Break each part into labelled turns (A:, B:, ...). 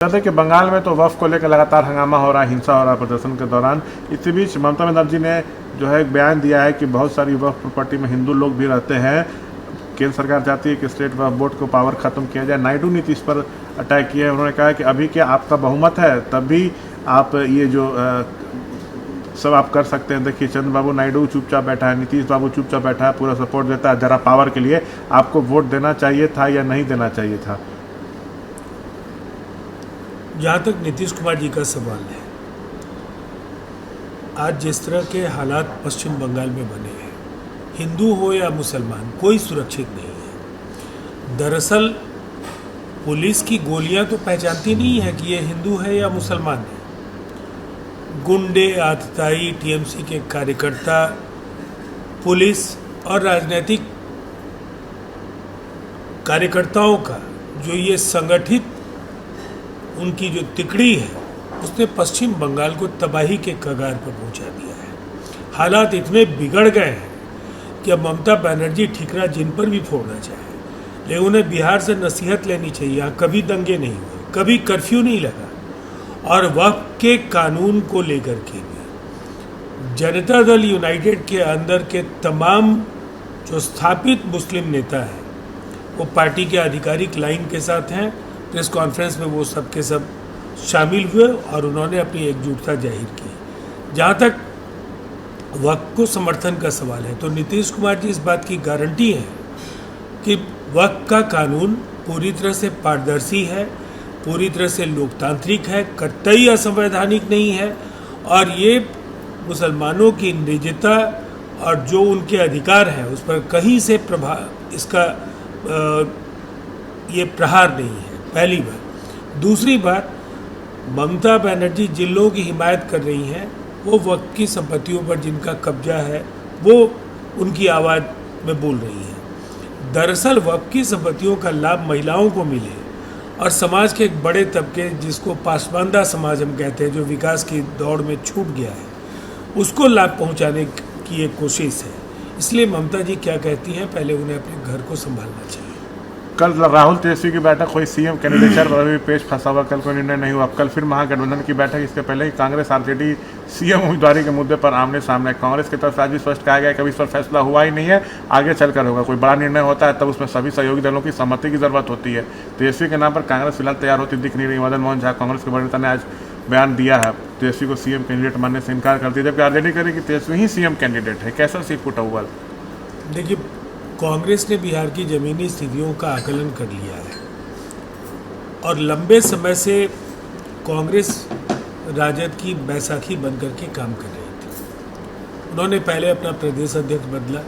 A: कहते कि बंगाल में तो वक्फ को लेकर लगातार हंगामा हो रहा है, हिंसा हो रहा है प्रदर्शन के दौरान। इसी बीच ममता बनर्जी ने जो है एक बयान दिया है कि बहुत सारी वक्फ प्रॉपर्टी में हिंदू लोग भी रहते हैं। केंद्र सरकार चाहती है कि स्टेट वक्फ बोर्ड को पावर खत्म किया जाए। नायडू ने इस पर अटैक किया है। उन्होंने कहा कि अभी क्या आपका बहुमत है तब भी आप ये जो सब आप कर सकते हैं। देखिए चंद्रबाबू नायडू चुपचाप बैठा है, नीतीश बाबू चुपचाप बैठा है, पूरा सपोर्ट देता है। जरा पावर के लिए आपको वोट देना चाहिए था या नहीं देना चाहिए था?
B: जहाँ तक नीतीश कुमार जी का सवाल है, आज जिस तरह के हालात पश्चिम बंगाल में बने हैं, हिंदू हो या मुसलमान कोई सुरक्षित नहीं है। दरअसल पुलिस की गोलियां तो पहचानती नहीं है कि ये हिंदू है या मुसलमान है। गुंडे, आतताई, टीएमसी के कार्यकर्ता, पुलिस और राजनीतिक कार्यकर्ताओं का जो ये संगठित उनकी जो तिकड़ी है, उसने पश्चिम बंगाल को तबाही के कगार पर पहुंचा दिया है। हालात इतने बिगड़ गए हैं कि अब ममता बनर्जी ठिकरा जिन पर भी फोड़ना चाहे, लेकिन उन्हें बिहार से नसीहत लेनी चाहिए। यहाँ कभी दंगे नहीं हुए, कभी कर्फ्यू नहीं लगा, और वक्फ के कानून को लेकर के भी जनता दल यूनाइटेड के अंदर के तमाम जो स्थापित मुस्लिम नेता हैं वो पार्टी के आधिकारिक लाइन के साथ हैं। प्रेस कॉन्फ्रेंस में वो सब के सब शामिल हुए और उन्होंने अपनी एकजुटता जाहिर की। जहाँ तक वक्फ को समर्थन का सवाल है, तो नीतीश कुमार जी इस बात की गारंटी है कि वक्फ का कानून पूरी तरह से पारदर्शी है, पूरी तरह से लोकतांत्रिक है, कतई असंवैधानिक नहीं है, और ये मुसलमानों की निजता और जो उनके अधिकार हैं उस पर कहीं से इसका ये प्रहार नहीं है। पहली बात। दूसरी बात, ममता बनर्जी जिन लोगों की हिमायत कर रही हैं वो वक्फ की संपत्तियों पर जिनका कब्जा है वो उनकी आवाज़ में बोल रही हैं। दरअसल वक्फ की संपत्तियों का लाभ महिलाओं को मिले और समाज के एक बड़े तबके, जिसको पासमानदा समाज हम कहते हैं, जो विकास की दौड़ में छूट गया है, उसको लाभ पहुंचाने की एक कोशिश है। इसलिए ममता जी क्या कहती हैं, पहले उन्हें अपने घर को संभालना चाहिए।
A: कल राहुल तेजस्वी की बैठक हुई, सीएम कैंडिडेचर पर अभी पेश फंसा हुआ, कल कोई निर्णय नहीं हुआ। कल फिर महागठबंधन की बैठक। इसके पहले ही कांग्रेस आरजेडी सीएम उम्मीदवारी के मुद्दे पर आमने सामने। कांग्रेस की तरफ से आज भी स्पष्ट कहा गया कि अभी इस पर फैसला हुआ ही नहीं है, आगे चलकर होगा। कोई बड़ा निर्णय होता है तब उसमें सभी सहयोगी दलों की सहमति की जरूरत होती है। तेजस्वी के नाम पर कांग्रेस फिलहाल तैयार होती दिख नहीं रही। मदन मोहन झा, कांग्रेस के वरिष्ठ नेता, ने आज बयान दिया है, तेजस्वी को सीएम कैंडिडेट मानने से इनकार कर दिया, जबकि आरजेडी करे कि तेजस्वी ही सीएम कैंडिडेट है। कैसा सी पुट हुआ?
B: देखिए, कांग्रेस ने बिहार की ज़मीनी स्थितियों का आकलन कर लिया है और लंबे समय से कांग्रेस राजद की बैसाखी बनकर के काम कर रही थी। उन्होंने पहले अपना प्रदेश अध्यक्ष बदला,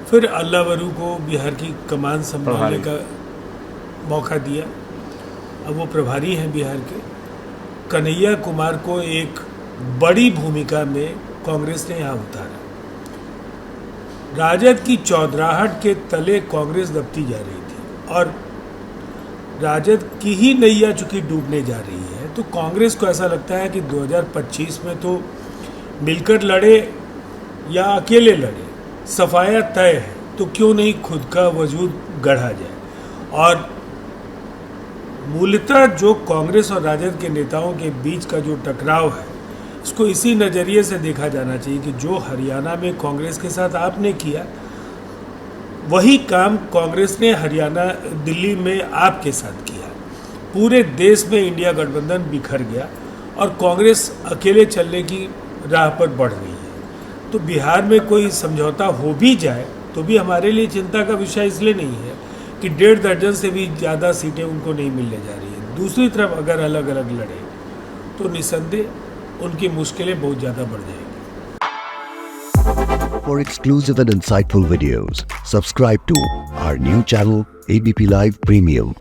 B: फिर अल्लावरू को बिहार की कमान संभालने का मौका दिया, अब वो प्रभारी हैं बिहार के। कन्हैया कुमार को एक बड़ी भूमिका में कांग्रेस ने यहाँ उतारा। राजद की चौधराहट के तले कांग्रेस दबती जा रही थी और राजद की ही नैया चूंकि डूबने जा रही है, तो कांग्रेस को ऐसा लगता है कि 2025 में तो मिलकर लड़े या अकेले लड़े, सफाया तय है, तो क्यों नहीं खुद का वजूद गढ़ा जाए। और मूलतः जो कांग्रेस और राजद के नेताओं के बीच का जो टकराव है, इसको इसी नज़रिए से देखा जाना चाहिए कि जो हरियाणा में कांग्रेस के साथ आपने किया, वही काम कांग्रेस ने दिल्ली में आपके साथ किया। पूरे देश में इंडिया गठबंधन बिखर गया और कांग्रेस अकेले चलने की राह पर बढ़ रही है। तो बिहार में कोई समझौता हो भी जाए तो भी हमारे लिए चिंता का विषय इसलिए नहीं है कि 1.5 दर्जन से भी ज़्यादा सीटें उनको नहीं मिलने जा रही हैं। दूसरी तरफ अगर अलग अलग लड़े तो निसंदेह उनकी मुश्किलें बहुत ज़्यादा बढ़ जाएंगी।
C: For exclusive and insightful videos, subscribe to our new channel ABP Live Premium.